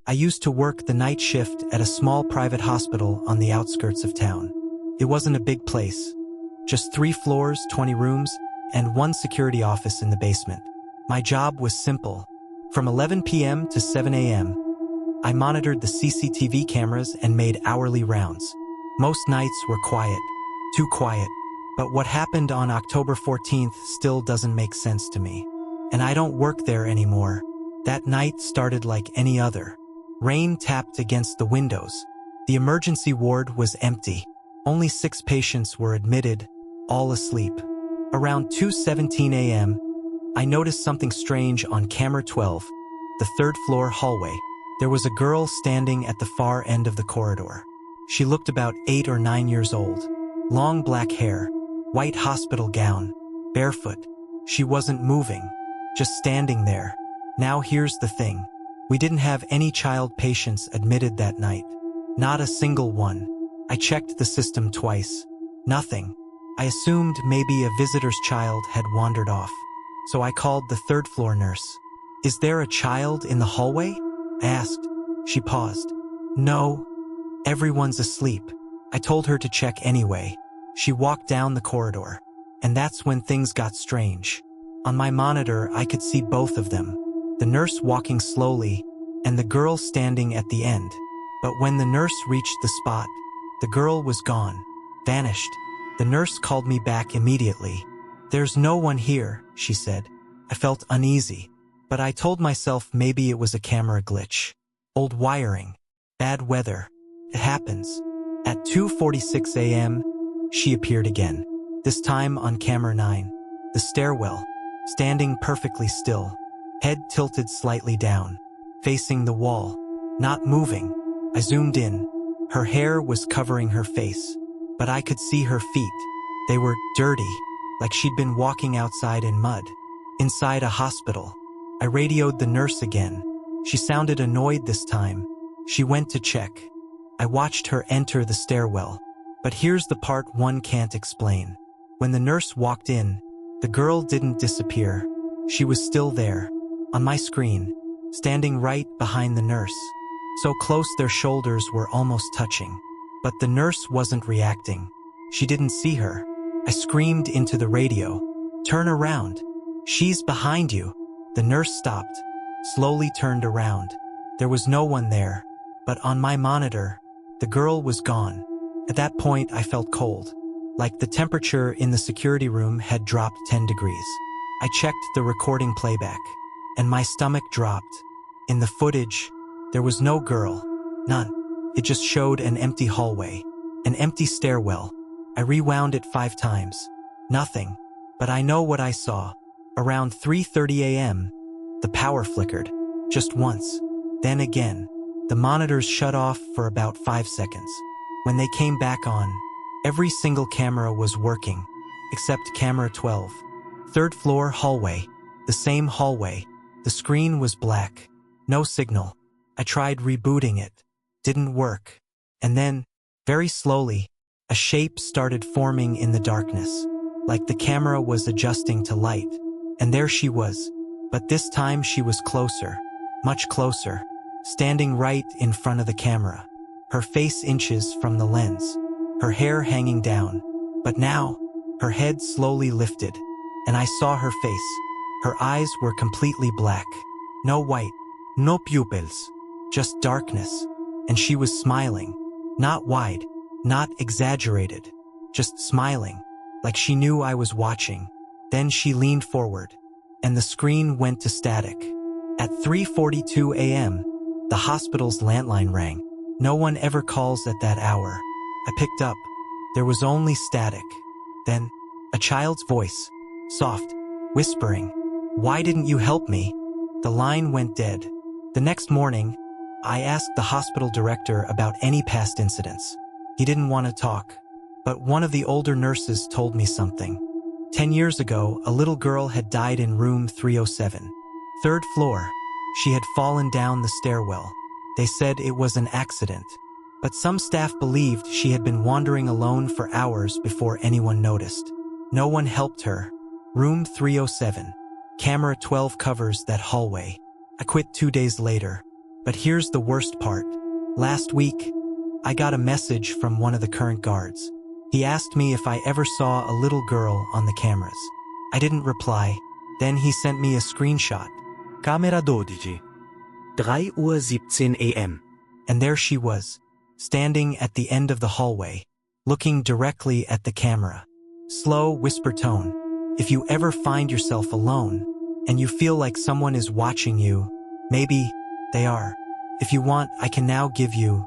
I used to work the night shift at a small private hospital on the outskirts of town. It wasn't a big place. Just 3 floors, 20 rooms, and 1 security office in the basement. My job was simple. From 11 p.m. to 7 a.m., I monitored the CCTV cameras and made hourly rounds. Most nights were quiet. Too quiet. But what happened on October 14th still doesn't make sense to me. And I don't work there anymore. That night started like any other. Rain tapped against the windows. The emergency ward was empty. Only 6 patients were admitted, all asleep. Around 2:17 a.m., I noticed something strange on camera 12, the 3rd floor hallway. There was a girl standing at the far end of the corridor. She looked about 8 or 9 years old. Long black hair, white hospital gown, barefoot. She wasn't moving, just standing there. Now here's the thing. We didn't have any child patients admitted that night. Not a single one. I checked the system twice. Nothing. I assumed maybe a visitor's child had wandered off. So I called the 3rd floor nurse. "Is there a child in the hallway?" I asked. She paused. "No. Everyone's asleep." I told her to check anyway. She walked down the corridor. And that's when things got strange. On my monitor, I could see both of them. The nurse walking slowly, and the girl standing at the end. But when the nurse reached the spot, the girl was gone, vanished. The nurse called me back immediately. "There's no one here," she said. I felt uneasy, but I told myself maybe it was a camera glitch. Old wiring, bad weather. It happens. At 2:46 a.m., she appeared again, this time on camera 9. The stairwell, standing perfectly still. Head tilted slightly down, facing the wall, not moving. I zoomed in. Her hair was covering her face, but I could see her feet. They were dirty, like she'd been walking outside in mud. Inside a hospital. I radioed the nurse again. She sounded annoyed this time. She went to check. I watched her enter the stairwell. But here's the part one can't explain. When the nurse walked in, the girl didn't disappear. She was still there. On my screen, standing right behind the nurse. So close their shoulders were almost touching. But the nurse wasn't reacting. She didn't see her. I screamed into the radio. "Turn around. She's behind you." The nurse stopped, slowly turned around. There was no one there. But on my monitor, the girl was gone. At that point, I felt cold. Like the temperature in the security room had dropped 10 degrees. I checked the recording playback. And my stomach dropped. In the footage, there was no girl. None. It just showed an empty hallway. An empty stairwell. I rewound it 5 times. Nothing. But I know what I saw. Around 3:30 a.m., the power flickered. Just once. Then again. The monitors shut off for about 5 seconds. When they came back on, every single camera was working. Except camera 12. 3rd floor hallway. The same hallway. The screen was black. No signal. I tried rebooting it. Didn't work. And then, very slowly, a shape started forming in the darkness. Like the camera was adjusting to light. And there she was. But this time she was closer. Much closer. Standing right in front of the camera. Her face inches from the lens. Her hair hanging down. But now, her head slowly lifted. And I saw her face. Her eyes were completely black. No white. No pupils. Just darkness. And she was smiling. Not wide. Not exaggerated. Just smiling. Like she knew I was watching. Then she leaned forward. And the screen went to static. At 3:42 a.m., the hospital's landline rang. No one ever calls at that hour. I picked up. There was only static. Then, a child's voice. Soft. Whispering. "Why didn't you help me?" The line went dead. The next morning, I asked the hospital director about any past incidents. He didn't want to talk. But one of the older nurses told me something. 10 years ago, a little girl had died in room 307. 3rd floor. She had fallen down the stairwell. They said it was an accident. But some staff believed she had been wandering alone for hours before anyone noticed. No one helped her. Room 307. Camera 12 covers that hallway. I quit 2 days later. But here's the worst part. Last week, I got a message from one of the current guards. He asked me if I ever saw a little girl on the cameras. I didn't reply. Then he sent me a screenshot. Camera 12. 3:17 AM. And there she was, standing at the end of the hallway, looking directly at the camera. Slow whisper tone. If you ever find yourself alone, and you feel like someone is watching you, maybe they are. If you want, I can now give you